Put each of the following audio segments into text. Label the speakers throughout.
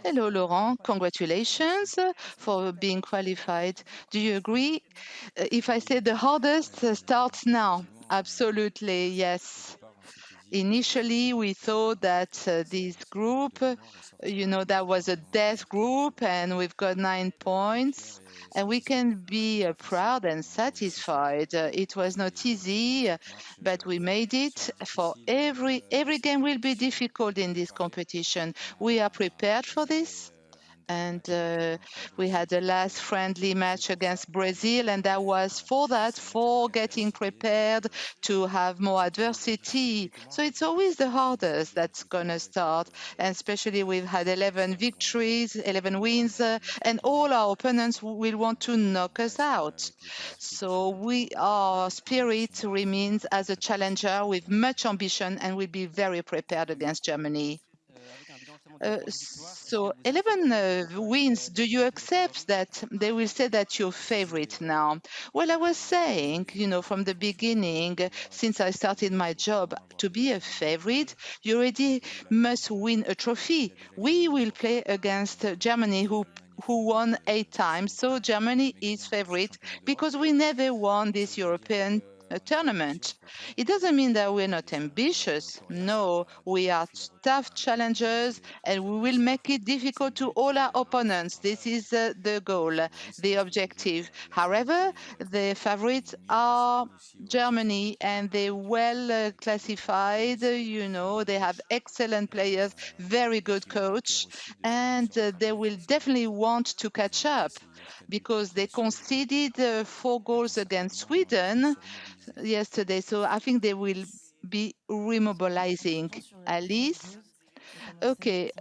Speaker 1: Hello, Laurent. Congratulations for being qualified. Do you agree? If I say the hardest starts now? Absolutely, yes. Initially, we thought that this group, that was a death group, and we've got 9 points, and we can be proud and satisfied. It was not easy, but we made it. For every game will be difficult in this competition. We are prepared for this. And we had the last friendly match against Brazil, and that was for getting prepared to have more adversity. So it's always the hardest that's going to start, and especially we've had 11 victories, 11 wins, and all our opponents will want to knock us out. So our spirit remains as a challenger with much ambition, and we'll be very prepared against Germany. So 11 wins, do you accept that they will say that you're favorite now? Well, I was saying, from the beginning, since I started my job, to be a favorite, you already must win a trophy. We will play against Germany, who won 8 times. So Germany is favorite because we never won this European tournament. It doesn't mean that we're not ambitious. No, we are tough challengers and we will make it difficult to all our opponents. This is the goal, the objective. However, the favorites are Germany and they're well classified. They have excellent players, very good coach, and they will definitely want to catch up because they conceded 4 goals against Sweden yesterday. So I think they will be remobilizing. Alice? Okay,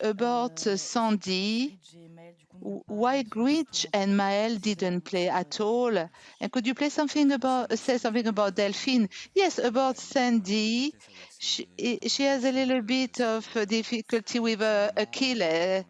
Speaker 1: about Sandy, why Grinch and Maël didn't play at all? And could you say something about Delphine? Yes, about Sandy. She has a little bit of difficulty with Achilles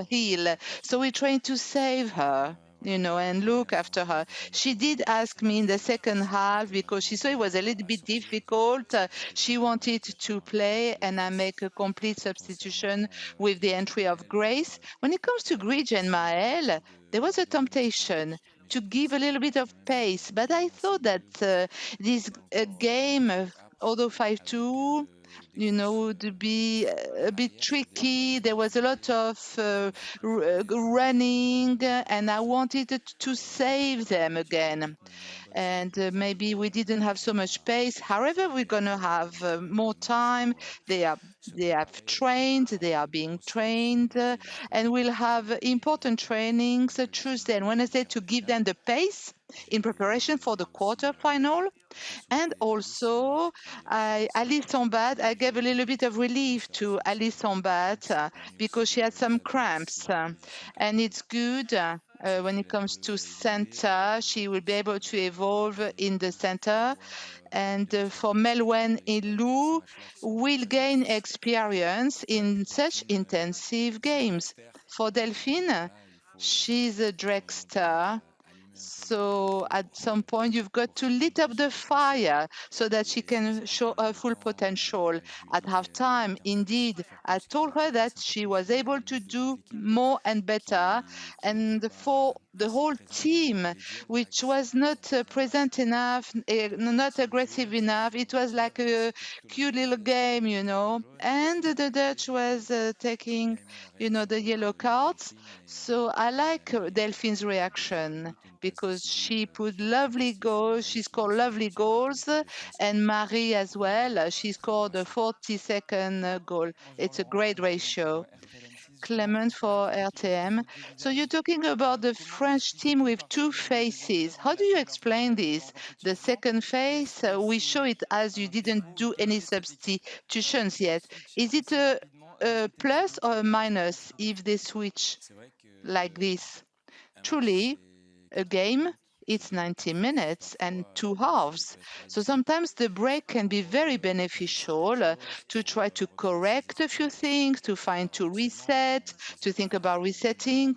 Speaker 1: heel, so we're trying to save her. And look after her. She did ask me in the second half because she saw it was a little bit difficult. She wanted to play, and I make a complete substitution with the entry of Grace. When it comes to Gridge and Mael, there was a temptation to give a little bit of pace, but I thought that this game, although 5-2, would be a bit tricky. There was a lot of running, and I wanted to save them again. And maybe we didn't have so much pace. However, we're going to have more time. They have trained, they are being trained, and we'll have important trainings Tuesday and Wednesday to give them the pace in preparation for the quarterfinal. And also, Alice Sombat, I gave a little bit of relief to Alice Sombat because she had some cramps. And it's good when it comes to center. She will be able to evolve in the center. And for Melwen Ilou, will gain experience in such intensive games. For Delphine, she's a dragster. So at some point, you've got to lit up the fire so that she can show her full potential. At halftime, indeed, I told her that she was able to do more and better. And for the whole team, which was not present enough, not aggressive enough, it was like a cute little game, And the Dutch was taking, the yellow cards. So I like Delphine's reaction because she put lovely goals. She scored lovely goals, and Marie as well. She scored a 42nd goal. It's a great ratio. Clement for RTM. So you're talking about the French team with two faces. How do you explain this? The second face, we show it as you didn't do any substitutions yet. Is it a plus or a minus if they switch like this? Truly, a game, it's 90 minutes and 2 halves. So sometimes the break can be very beneficial to try to correct a few things, to reset, to think about resetting.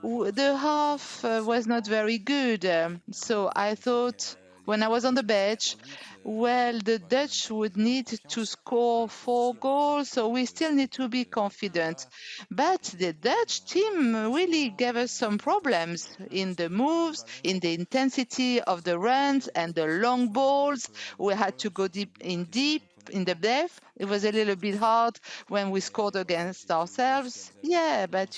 Speaker 1: The half was not very good. So I thought when I was on the bench, well, the Dutch would need to score 4 goals, so we still need to be confident. But the Dutch team really gave us some problems in the moves, in the intensity of the runs and the long balls. We had to go deep in the depth. It was a little bit hard when we scored against ourselves. Yeah, but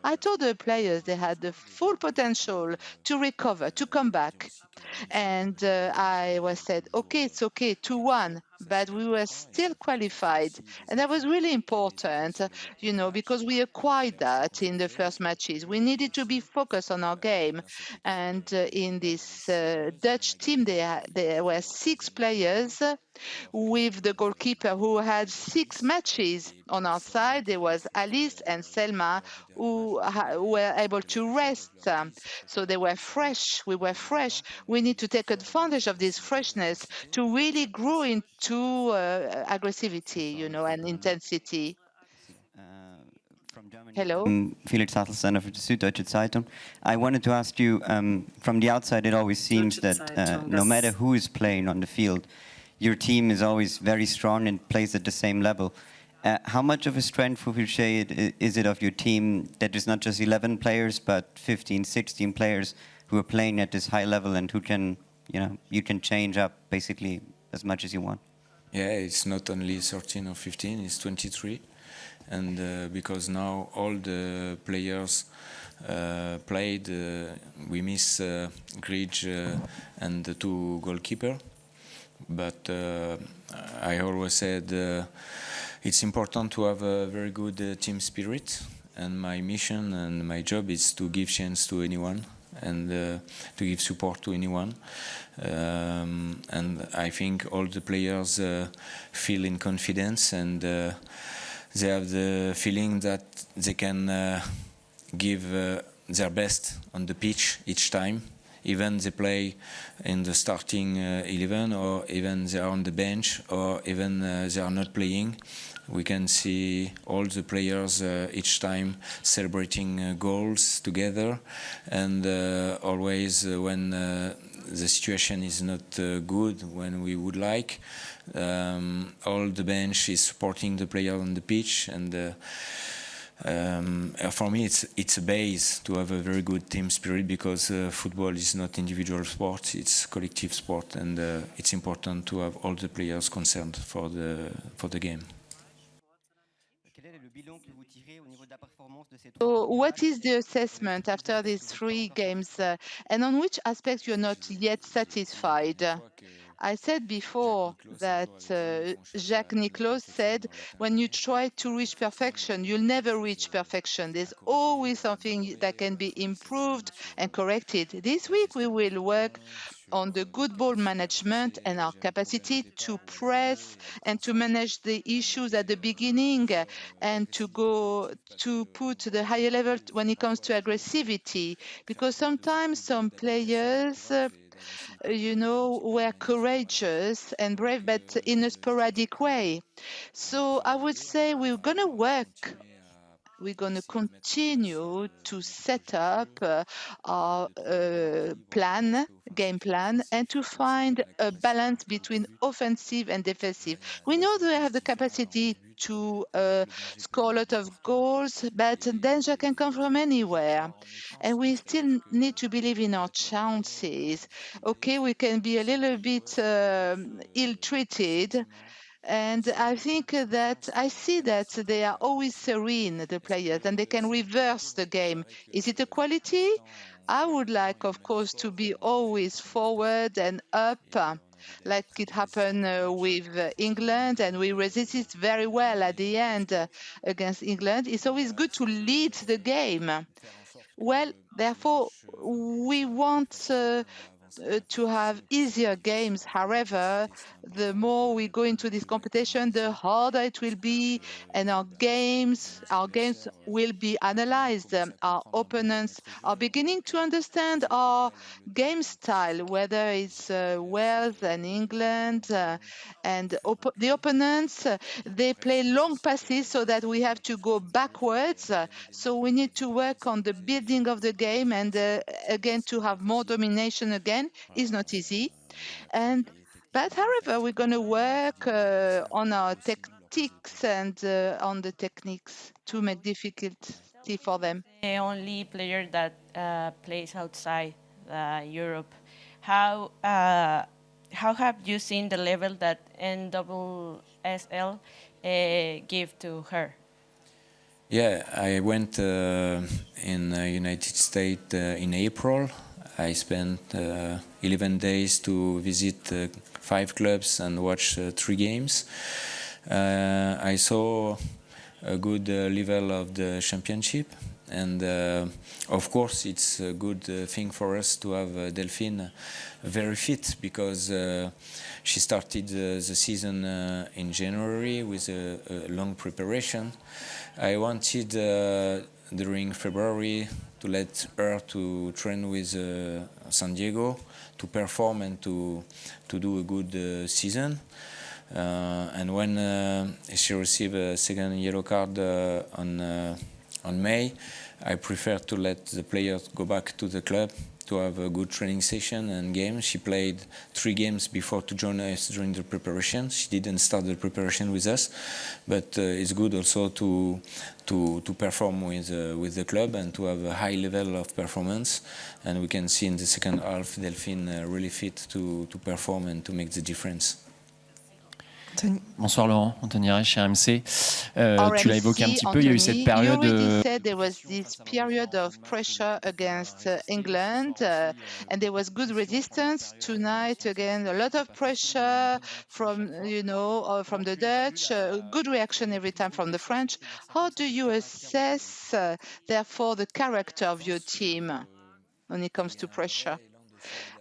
Speaker 1: I told the players they had the full potential to recover, to come back. And I was said, okay, it's okay, 2-1, but we were still qualified. And that was really important, because we acquired that in the first matches. We needed to be focused on our game. And in this Dutch team, there were 6 players with the goalkeeper who had 6 matches on our side. There was Alice and Selma who were able to rest. So they were fresh. We were fresh. We need to take advantage of this freshness to really grow into aggressivity, and intensity.
Speaker 2: From Germany,
Speaker 1: Hello?
Speaker 2: Felix Hasselsender of the Süddeutsche Zeitung. I wanted to ask you, from the outside, it always seems that no matter who is playing on the field, your team is always very strong and plays at the same level. How much of a strength would you say is it of your team that is not just 11 players, but 15, 16 players who are playing at this high level and who can, you can change up basically as much as you want?
Speaker 3: Yeah, it's not only 13 or 15, it's 23. And because now all the players played, we miss Gridge and the 2 goalkeepers. But I always said it's important to have a very good team spirit, and my mission and my job is to give chance to anyone and to give support to anyone. And I think all the players feel in confidence, and they have the feeling that they can give their best on the pitch each time. Even they play in the starting 11, or even they are on the bench, or even they are not playing. We can see all the players each time celebrating goals together, and always when the situation is not good, when we would like, all the bench is supporting the player on the pitch, and for me, it's a base to have a very good team spirit, because football is not individual sport; it's collective sport, and it's important to have all the players concerned for the game.
Speaker 1: So, what is the assessment after these 3 games, and on which aspects you're not yet satisfied? I said before that Jacques Nicklaus said, when you try to reach perfection, you'll never reach perfection. There's always something that can be improved and corrected. This week, we will work on the good ball management and our capacity to press and to manage the issues at the beginning, and to go to put the higher level when it comes to aggressivity, because sometimes some players were courageous and brave, but in a sporadic way. So I would say we're going to continue to set up our game plan, and to find a balance between offensive and defensive. We know they have the capacity to score a lot of goals, but danger can come from anywhere. And we still need to believe in our chances. Okay, we can be a little bit ill-treated, and I think that I see that they are always serene, the players, and they can reverse the game. Is it a quality? I would like, of course, to be always forward and up, like it happened with England, and we resisted very well at the end against England. It's always good to lead the game. Well, therefore, we want to have easier games. However, the more we go into this competition, the harder it will be, and our games will be analyzed. Our opponents are beginning to understand our game style, whether it's Wales and England, and the opponents, they play long passes so that we have to go backwards. So we need to work on the building of the game, and again to have more domination again. again, is not easy. And but however, we're going to work on our tactics and on the techniques to make difficulty for them.
Speaker 4: The only player that plays outside Europe. How uh, how have you seen the level that NWSL give to her?
Speaker 3: Yeah, I went in United States in April. I spent 11 days to visit 5 clubs and watch 3 games. I saw a good level of the championship, and of course it's a good thing for us to have Delphine very fit, because she started the season in January with a long preparation. I wanted during February to let her to train with San Diego, to perform and to do a good season. And when she received a second yellow card on May, I prefer to let the players go back to the club to have a good training session and game. She played 3 games before to join us during the preparation. She didn't start the preparation with us, but it's good also to perform with the club and to have a high level of performance. And we can see in the second half Delphine really fit to perform and to make the difference.
Speaker 5: Bonsoir Laurent, Anthony Reich chez RMC. Tu l'as évoqué un
Speaker 1: RMC,
Speaker 5: petit peu, il y a eu cette
Speaker 1: Anthony, you
Speaker 5: période.
Speaker 1: already said there was this period of pressure against England, and there was good resistance tonight. Again, a lot of pressure from, from the Dutch, good reaction every time from the French. How do you assess, therefore, the character of your team when it comes to pressure?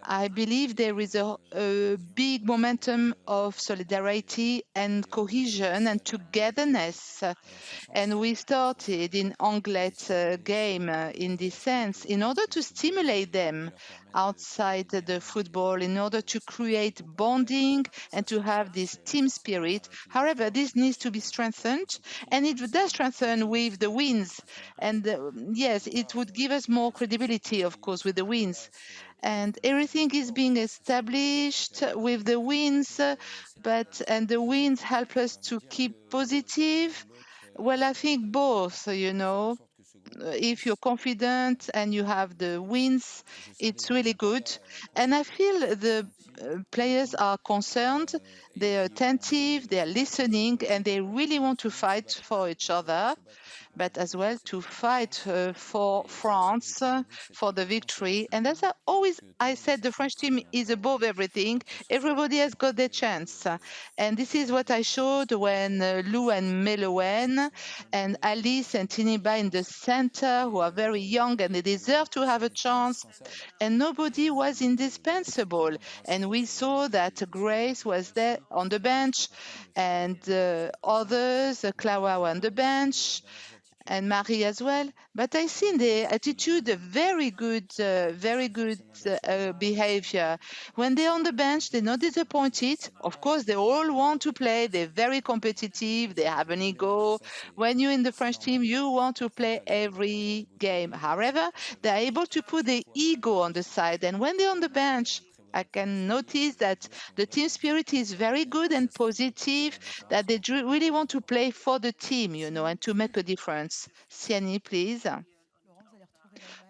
Speaker 1: I believe there is a big momentum of solidarity and cohesion and togetherness. And we started in Anglet's game in this sense in order to stimulate them outside the football, in order to create bonding and to have this team spirit. However, this needs to be strengthened, and it does strengthen with the wins. And yes, it would give us more credibility, of course, with the wins. And everything is being established with the wins, and the wins help us to keep positive. Well, I think both, if you're confident and you have the wins, it's really good. And I feel the players are concerned, they're attentive, they're listening, and they really want to fight for each other, but as well to fight for France, for the victory. And as I said, the French team is above everything. Everybody has got their chance. And this is what I showed when Lou and Meloen and Alice and Tiniba in the center, who are very young and they deserve to have a chance. And nobody was indispensable. And we saw that Grace was there on the bench, and others, Clara were on the bench, and Marie as well. But I see in the attitude a very good behavior. When they're on the bench, they're not disappointed. Of course, they all want to play. They're very competitive. They have an ego. When you're in the French team, you want to play every game. However, they're able to put the ego on the side. And when they're on the bench, I can notice that the team spirit is very good and positive, that they really want to play for the team, and to make a difference. Siani, please.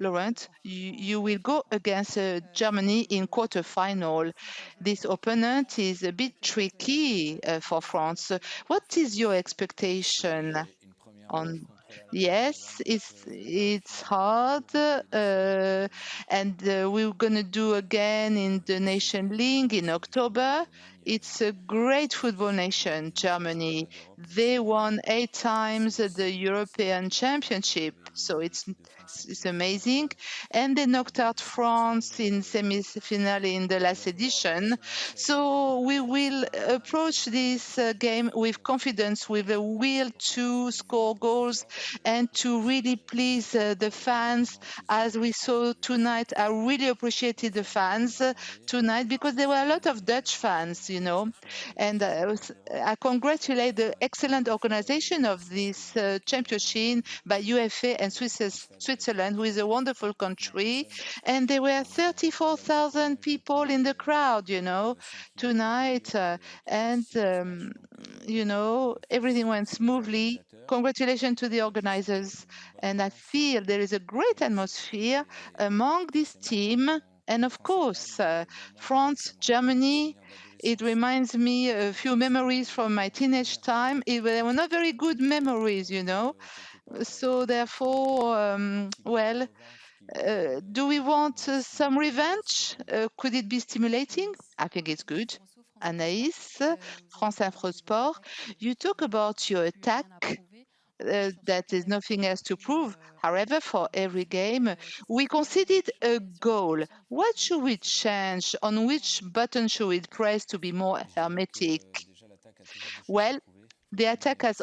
Speaker 1: Laurent, you will go against Germany in quarterfinal. This opponent is a bit tricky for France. What is your expectation on? Yes, it's hard, and we're gonna do again in the Nation League in October. It's a great football nation, Germany. They won 8 times the European Championship, so it's amazing. And they knocked out France in semi-final in the last edition. So we will approach this game with confidence, with a will to score goals and to really please the fans, as we saw tonight. I really appreciated the fans tonight, because there were a lot of Dutch fans, And I congratulate the excellent organization of this championship by UFA and Switzerland, who is a wonderful country. And there were 34,000 people in the crowd, tonight. Everything went smoothly. Congratulations to the organizers. And I feel there is a great atmosphere among this team. And of course, France, Germany, it reminds me a few memories from my teenage time. They were not very good memories, So therefore, do we want some revenge? Could it be stimulating? I think it's good. Anaïs, France Info Sport, you talk about your attack. That is nothing else to prove. However, for every game, we conceded a goal. What should we change? On which button should we press to be more hermetic? Well, the attack has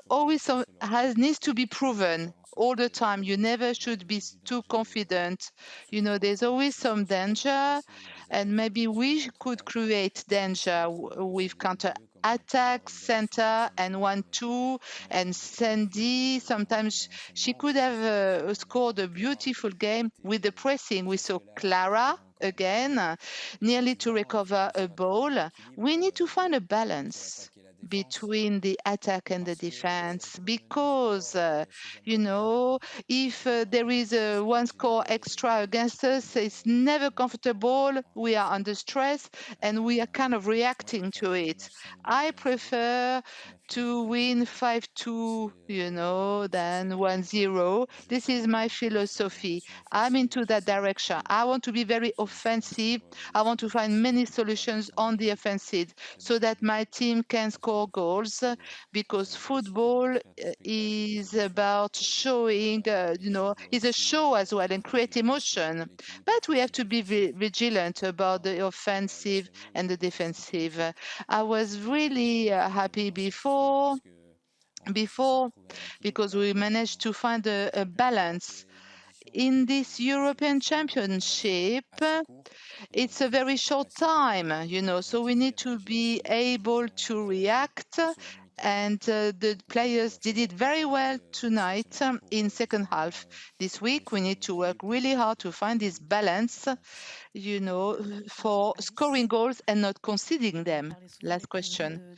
Speaker 1: needs to be proven all the time. You never should be too confident. There's always some danger, and maybe we could create danger with counter attack, center, and 1-2, and Sandy. Sometimes she could have scored a beautiful game with the pressing. We saw Clara again, nearly to recover a ball. We need to find a balance between the attack and the defense because if there is a one score extra against us, it's never comfortable. We are under stress and we are kind of reacting to it. I prefer to win 5-2, than 1-0. This is my philosophy. I'm into that direction. I want to be very offensive. I want to find many solutions on the offensive so that my team can score goals because football is about showing, is a show as well and create emotion. But we have to be vigilant about the offensive and the defensive. I was really happy before because we managed to find a balance in this European Championship. It's a very short time, so we need to be able to react. And the players did it very well tonight in second half. This week, we need to work really hard to find this balance, for scoring goals and not conceding them. Last question.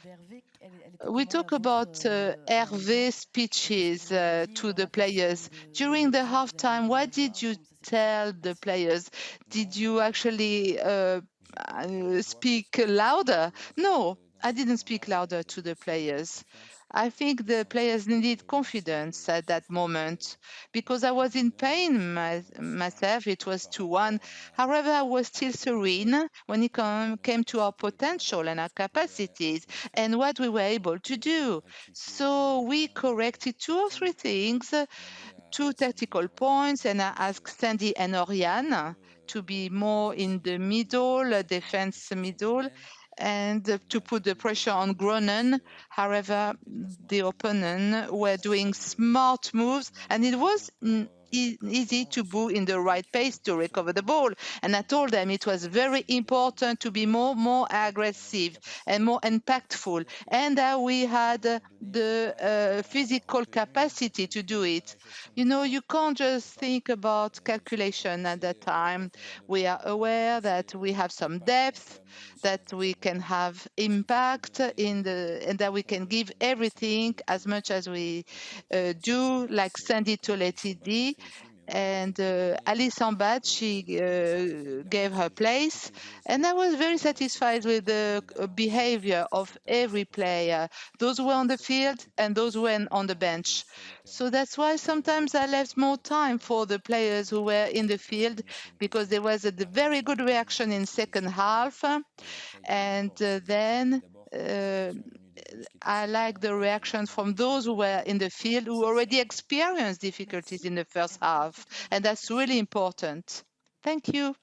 Speaker 1: We talk about Hervé's speeches to the players. During the halftime, what did you tell the players? Did you actually speak louder? No, I didn't speak louder to the players. I think the players needed confidence at that moment because I was in pain myself. It was 2-1. However, I was still serene when it came to our potential and our capacities and what we were able to do. So we corrected two or three things, two tactical points, and I asked Sandy and Oriane to be more in the middle, defense middle, and to put the pressure on Groningen. However, the opponent were doing smart moves, and it was easy to boo in the right pace to recover the ball. And I told them it was very important to be more aggressive and more impactful, and that we had the physical capacity to do it. You can't just think about calculation at that time. We are aware that we have some depth, that we can have impact and that we can give everything as much as we do, like Sandy Toletti did. And Alice Ambat, she gave her place. And I was very satisfied with the behavior of every player, those who were on the field and those who were on the bench. So that's why sometimes I left more time for the players who were in the field because there was a very good reaction in second half. And then I like the reactions from those who were in the field who already experienced difficulties in the first half. And that's really important. Thank you.